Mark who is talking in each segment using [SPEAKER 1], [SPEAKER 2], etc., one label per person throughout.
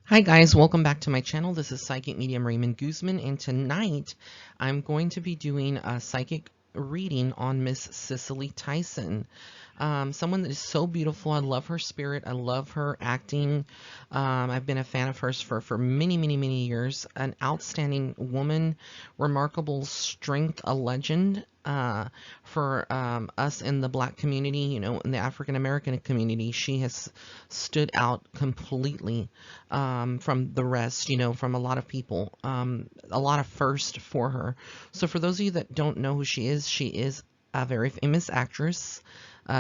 [SPEAKER 1] Hi guys, welcome back to my channel. This is Psychic Medium Raymond Guzman, and tonight I'm going to be doing a psychic reading on Miss Cicely Tyson. Someone that is so beautiful. I love her spirit. I love her acting. I've been a fan of hers for many, many, many years. An outstanding woman, remarkable strength, a legend. For us in the Black community, in the African American community, she has stood out completely from the rest, from a lot of people, a lot of first for her. So for those of you that don't know who she is a very famous actress.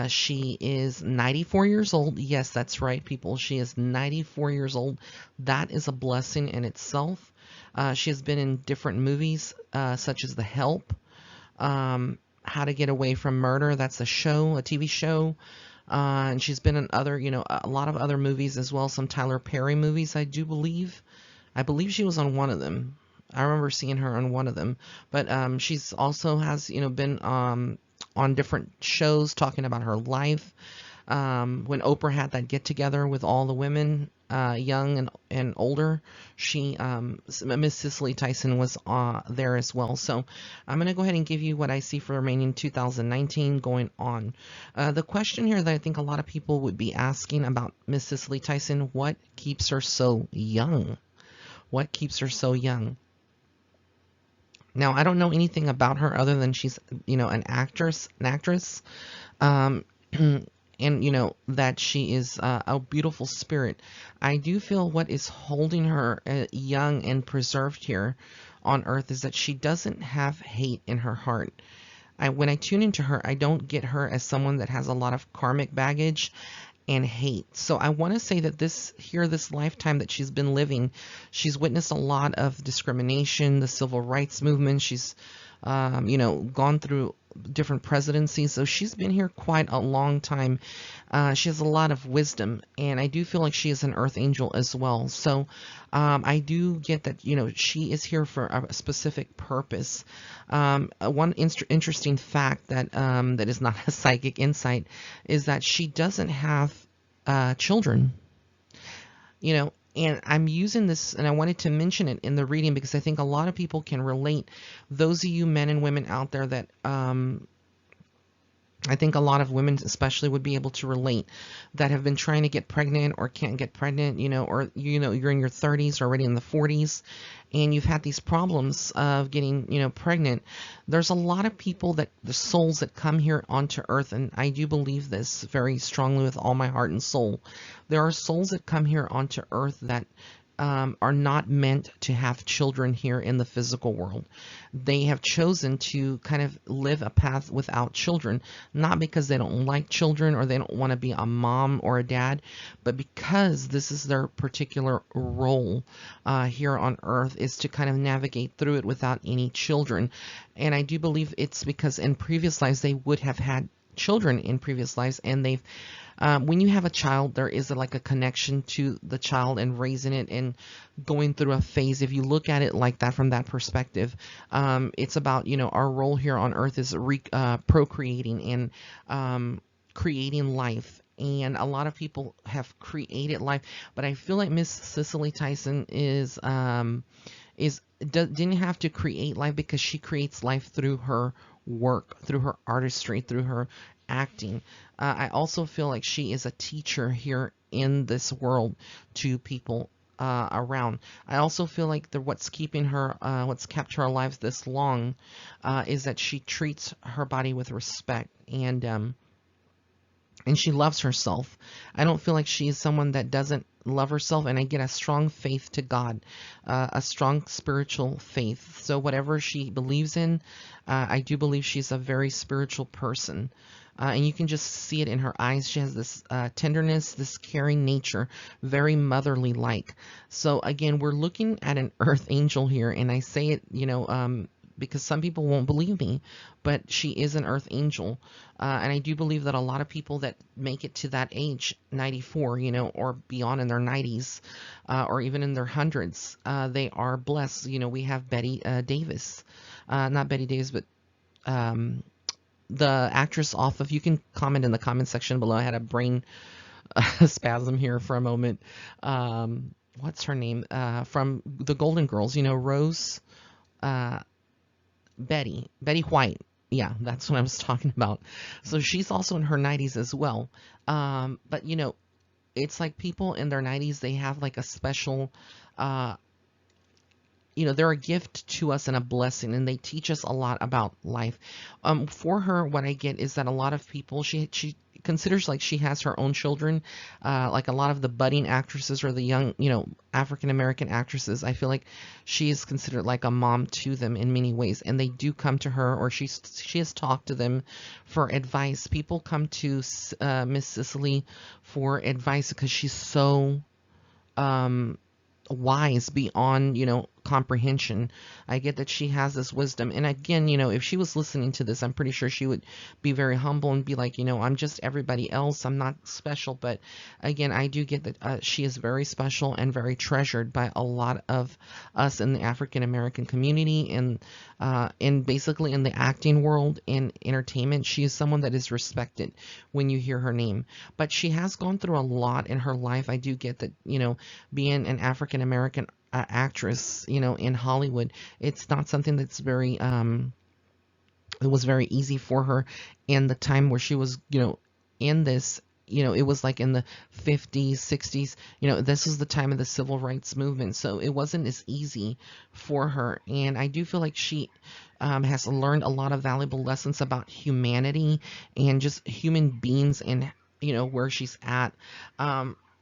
[SPEAKER 1] She is 94 years old. Yes, that's right, people. She is 94 years old. That is a blessing in itself. She has been in different movies, such as The Help, How to Get Away from Murder. That's a show, a TV show. And she's been in other, a lot of other movies as well. Some Tyler Perry movies, I do believe. I believe she was on one of them. I remember seeing her on one of them. But she's also has, been on different shows talking about her life. When Oprah had that get together with all the women, young and older, Miss Cicely Tyson was there as well. So I'm going to go ahead and give you what I see for remaining 2019 going on. The question here that I think a lot of people would be asking about Miss Cicely Tyson: what keeps her so young? What keeps her so young? Now, I don't know anything about her other than she's, an actress. Um, and that she is a beautiful spirit. I do feel what is holding her young and preserved here on earth is that she doesn't have hate in her heart. When I tune into her, I don't get her as someone that has a lot of karmic baggage and hate. So I want to say that this lifetime that she's been living, she's witnessed a lot of discrimination, the civil rights movement. She's gone through different presidencies. So she's been here quite a long time. She has a lot of wisdom, and I do feel like she is an earth angel as well. So I do get that, she is here for a specific purpose. One interesting fact that is not a psychic insight is that she doesn't have children. And I'm using this, and I wanted to mention it in the reading because I think a lot of people can relate. Those of you men and women out there that I think a lot of women especially would be able to relate, that have been trying to get pregnant or can't get pregnant, or you're in your 30s or already in the 40s, and you've had these problems of getting, pregnant. There's a lot of people, that the souls that come here onto earth, and I do believe this very strongly with all my heart and soul. There are souls that come here onto earth that are not meant to have children here in the physical world. They have chosen to kind of live a path without children, not because they don't like children or they don't want to be a mom or a dad, but because this is their particular role here on earth, is to kind of navigate through it without any children. And I do believe it's because in previous lives they would have had children in previous lives, and they've when you have a child, there is like a connection to the child and raising it and going through a phase. If you look at it like that, from that perspective, it's about, our role here on earth is procreating and creating life. And a lot of people have created life, but I feel like Miss Cicely Tyson didn't have to create life, because she creates life through her work, through her artistry, through her acting. I also feel like she is a teacher here in this world to people around. I also feel like what's keeping her, what's kept her alive this long, is that she treats her body with respect, and she loves herself. I don't feel like she is someone that doesn't love herself, and I get a strong faith to God, a strong spiritual faith. So whatever she believes in, I do believe she's a very spiritual person. And you can just see it in her eyes. She has this tenderness, this caring nature, very motherly like. So again, we're looking at an earth angel here, and I say it, because some people won't believe me, but she is an earth angel. And I do believe that a lot of people that make it to that age, 94, or beyond in their 90s, or even in their hundreds, they are blessed. We have Betty Davis, not Betty Davis, but the actress off of, you can comment in the comment section below. I had a brain spasm here for a moment. what's her name, from the Golden Girls, Rose, uh, Betty White. Yeah, that's what I was talking about. So she's also in her 90s as well. But it's like people in their 90s, they have like a special, uh, they're a gift to us and a blessing, and they teach us a lot about life. For her, what I get is that a lot of people, she considers like she has her own children, like a lot of the budding actresses or the young, African American actresses. I feel like she is considered like a mom to them in many ways, and they do come to her, or she has talked to them for advice. People come to Miss Cicely for advice because she's so um wise beyond comprehension. I get that she has this wisdom, and again, if she was listening to this, I'm pretty sure she would be very humble and be like, I'm just everybody else, I'm not special. But again, I do get that she is very special and very treasured by a lot of us in the African American community, and basically in the acting world and entertainment. She is someone that is respected when you hear her name. But she has gone through a lot in her life. I do get that, being an African American actress, in Hollywood, it's not something that's very it was very easy for her in the time where she was, in this. It was like in the 50s, 60s. This was the time of the civil rights movement, so it wasn't as easy for her. And I do feel like she has learned a lot of valuable lessons about humanity and just human beings, and where she's at.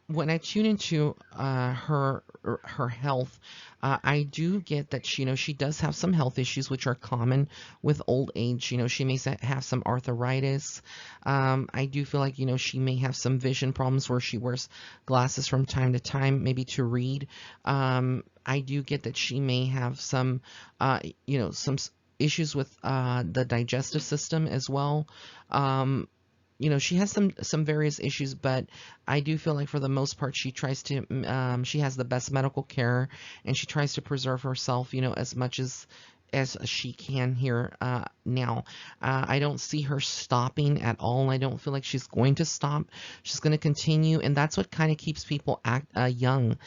[SPEAKER 1] When I tune into her health, I do get that she does have some health issues which are common with old age. She may have some arthritis. I do feel like she may have some vision problems where she wears glasses from time to time, maybe to read. I do get that she may have some issues with the digestive system as well. She has some various issues, but I do feel like for the most part she tries to she has the best medical care, and she tries to preserve herself as much as she can here now. I don't see her stopping at all. I don't feel like she's going to stop. She's going to continue, and that's what kind of keeps people young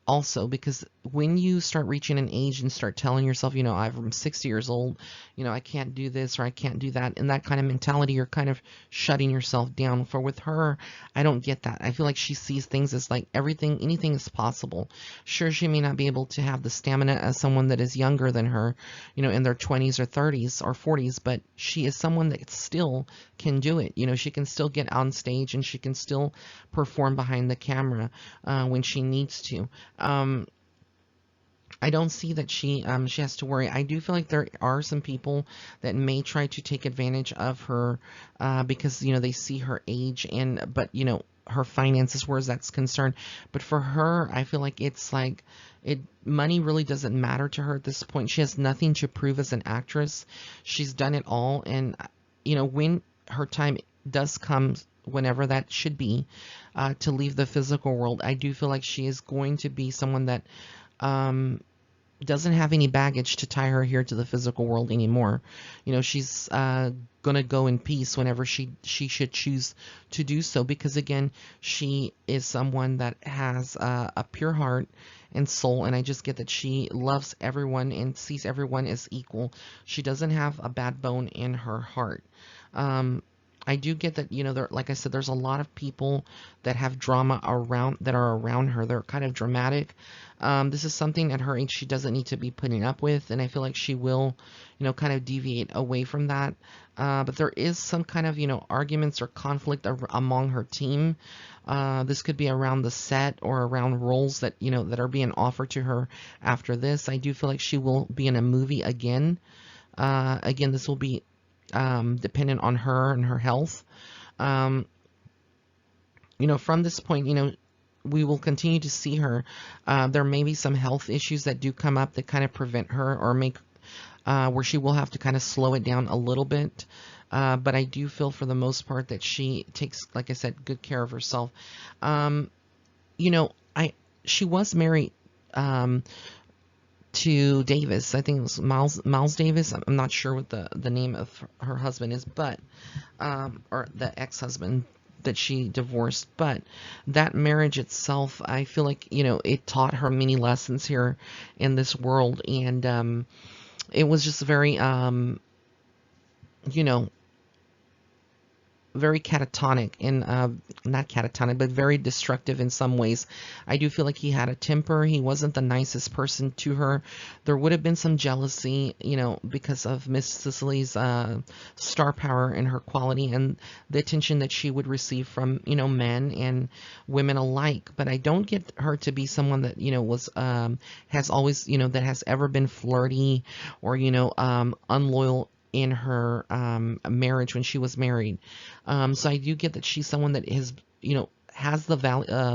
[SPEAKER 1] also, because when you start reaching an age and start telling yourself, I'm 60 years old, I can't do this or I can't do that, and that kind of mentality, you're kind of shutting yourself down. For with her, I don't get that. I feel like she sees things as like anything is possible. Sure, she may not be able to have the stamina as someone that is younger than her, in their 20s or 30s or 40s, but she is someone that still can do it. She can still get on stage, and she can still perform behind the camera when she needs to. I don't see that she has to worry. I do feel like there are some people that may try to take advantage of her because they see her age, but her finances, where that's concerned. But for her, I feel like it's like money really doesn't matter to her at this point. She has nothing to prove as an actress. She's done it all, and when her time does come, whenever that should be, to leave the physical world, I do feel like she is going to be someone that doesn't have any baggage to tie her here to the physical world anymore. She's gonna go in peace whenever she should choose to do so, because again, she is someone that has a pure heart and soul, and I just get that she loves everyone and sees everyone as equal. She doesn't have a bad bone in her heart. I do get that, like I said, there's a lot of people that have drama that are around her. They're kind of dramatic. This is something at her age she doesn't need to be putting up with, and I feel like she will, kind of deviate away from that. But there is some kind of, arguments or conflict among her team. This could be around the set or around roles that, that are being offered to her after this. I do feel like she will be in a movie again. Again, this will be dependent on her and her health. From this point, we will continue to see her. There may be some health issues that do come up that kind of prevent her or make where she will have to kind of slow it down a little bit. But I do feel for the most part that she takes, like I said, good care of herself. She was married to Davis. I think it was Miles Davis. I'm not sure what the name of her husband is, but or the ex-husband. that she divorced, but that marriage itself, I feel like, it taught her many lessons here in this world. And it was just very, you know, very catatonic and not catatonic, but very destructive in some ways. I do feel like he had a temper. He wasn't the nicest person to her. There would have been some jealousy, because of Miss Cicely's star power and her quality and the attention that she would receive from, men and women alike. But I don't get her to be someone that, was has always, that has ever been flirty or, unloyal in her marriage when she was married. So I do get that she's someone that is, has the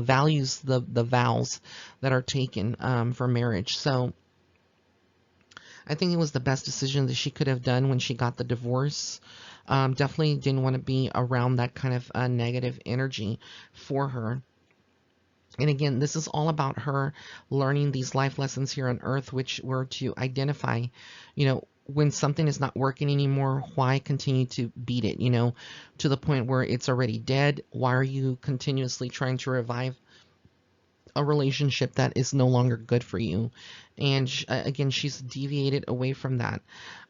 [SPEAKER 1] values the vows that are taken for marriage. So I think it was the best decision that she could have done when she got the divorce. Definitely didn't want to be around that kind of negative energy for her. And again, this is all about her learning these life lessons here on earth, which were to identify, when something is not working anymore, why continue to beat it, to the point where it's already dead? Why are you continuously trying to revive a relationship that is no longer good for you? And again, she's deviated away from that.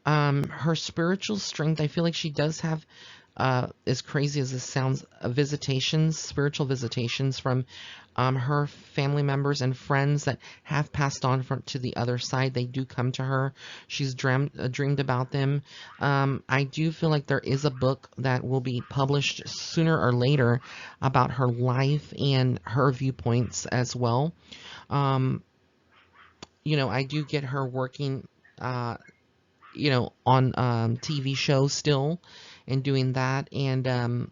[SPEAKER 1] Her spiritual strength, I feel like she does have, as crazy as this sounds, spiritual visitations from her family members and friends that have passed on to the other side. They do come to her. She's dreamed about them. I do feel like there is a book that will be published sooner or later about her life and her viewpoints as well. I do get her working, on TV shows still and doing that. And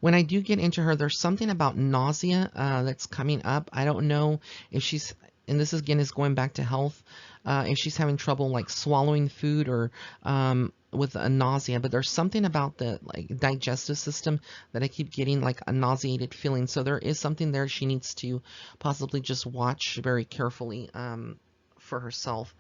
[SPEAKER 1] when I do get into her, there's something about nausea that's coming up. I don't know if she's, and this again is going back to health, if she's having trouble like swallowing food or with a nausea, but there's something about the digestive system that I keep getting like a nauseated feeling. So there is something there she needs to possibly just watch very carefully for herself.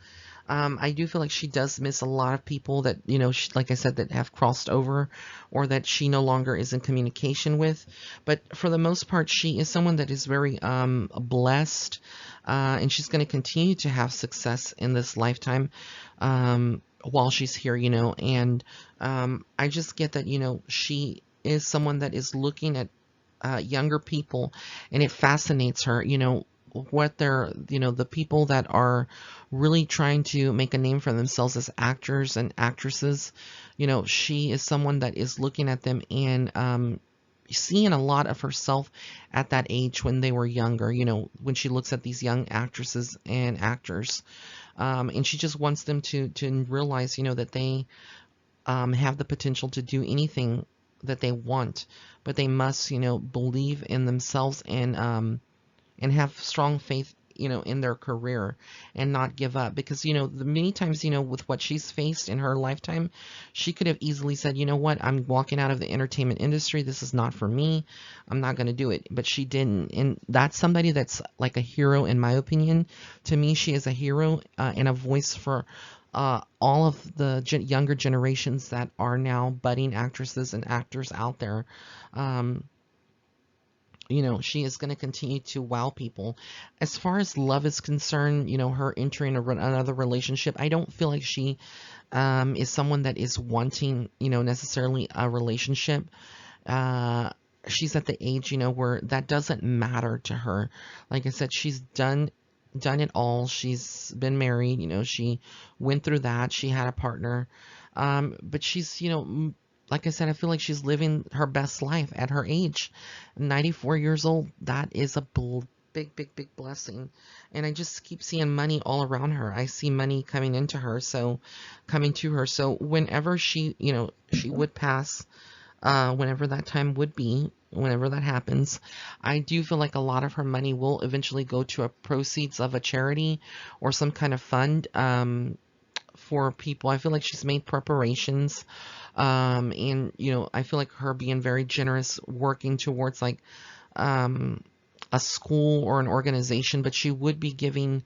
[SPEAKER 1] I do feel like she does miss a lot of people that, like I said, that have crossed over or that she no longer is in communication with. But for the most part, she is someone that is very blessed, and she's going to continue to have success in this lifetime while she's here, and I just get that, she is someone that is looking at younger people, and it fascinates her, what they're, the people that are really trying to make a name for themselves as actors and actresses. She is someone that is looking at them and seeing a lot of herself at that age when they were younger, when she looks at these young actresses and actors. And she just wants them to realize, that they have the potential to do anything that they want, but they must, believe in themselves and have strong faith, in their career and not give up. Because, the many times, with what she's faced in her lifetime, she could have easily said, you know what, I'm walking out of the entertainment industry. This is not for me. I'm not going to do it. But she didn't. And that's somebody that's like a hero, in my opinion. To me, she is a hero and a voice for all of the younger generations that are now budding actresses and actors out there. She is going to continue to wow people. As far as love is concerned, her entering another relationship, I don't feel like she is someone that is wanting, necessarily a relationship. She's at the age, where that doesn't matter to her. Like I said, she's done it all. She's been married, she went through that. She had a partner. But she's, like I said, I feel like she's living her best life at her age. 94 years old, that is a big, big, big blessing. And I just keep seeing money all around her. I see money coming to her. So whenever she, she would pass, whenever that time would be, whenever that happens, I do feel like a lot of her money will eventually go to a proceeds of a charity or some kind of fund, for people. I feel like she's made preparations, and I feel like her being very generous, working towards like a school or an organization, but she would be giving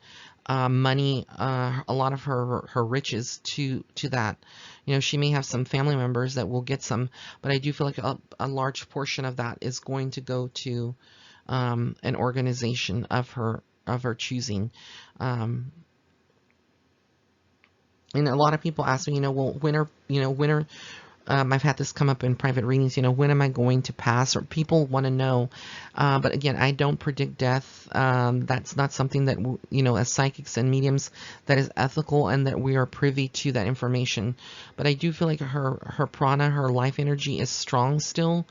[SPEAKER 1] money, a lot of her riches to that. You know, she may have some family members that will get some, but I do feel like a large portion of that is going to go to an organization of her choosing. Um, and a lot of people ask me, you know, well, when are I've had this come up in private readings, you know, when am I going to pass? Or people want to know. But again, I don't predict death. That's not something that, you know, as psychics and mediums, that is ethical and that we are privy to that information. But I do feel like her prana, her life energy is strong still,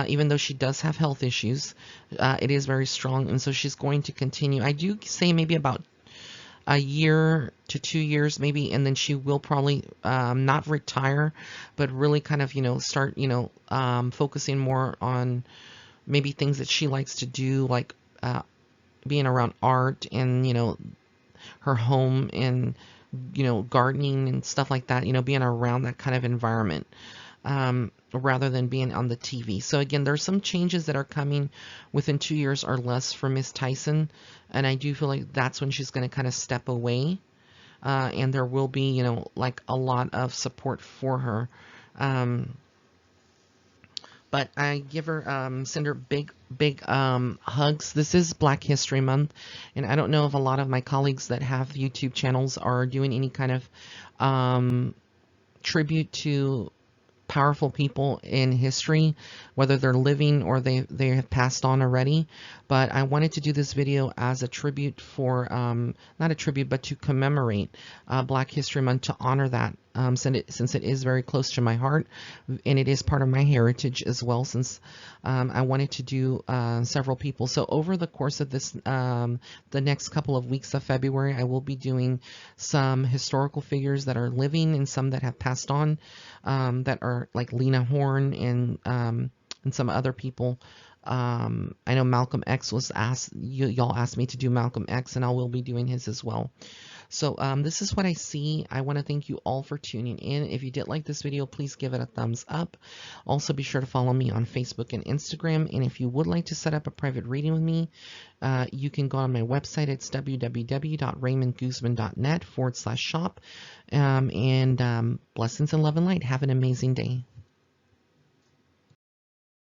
[SPEAKER 1] even though she does have health issues. It is very strong, and so she's going to continue. I do say maybe about a year to 2 years maybe, and then she will probably not retire, but really kind of, you know, start, you know, focusing more on maybe things that she likes to do, like being around art and, you know, her home and, you know, gardening and stuff like that, you know, being around that kind of environment, rather than being on the TV. So again, there's some changes that are coming within 2 years or less for Miss Tyson, and I do feel like that's when she's going to kind of step away, and there will be, you know, like a lot of support for her. But I give her, send her big hugs. This is Black History Month, and I don't know if a lot of my colleagues that have YouTube channels are doing any kind of tribute to powerful people in history, whether they're living or they have passed on already. But I wanted to do this video as a tribute for, not a tribute, but to commemorate Black History Month, to honor that, since it is very close to my heart, and it is part of my heritage as well, since I wanted to do several people. So over the course of this, the next couple of weeks of February, I will be doing some historical figures that are living and some that have passed on, that are like Lena Horne and some other people. I know Malcolm X was asked, y'all asked me to do Malcolm X, and I will be doing his as well. So this is what I see. I want to thank you all for tuning in. If you did like this video, please give it a thumbs up. Also, be sure to follow me on Facebook and Instagram. And if you would like to set up a private reading with me, you can go on my website. It's www.raymondguzman.net/shop. Blessings and love and light. Have an amazing day.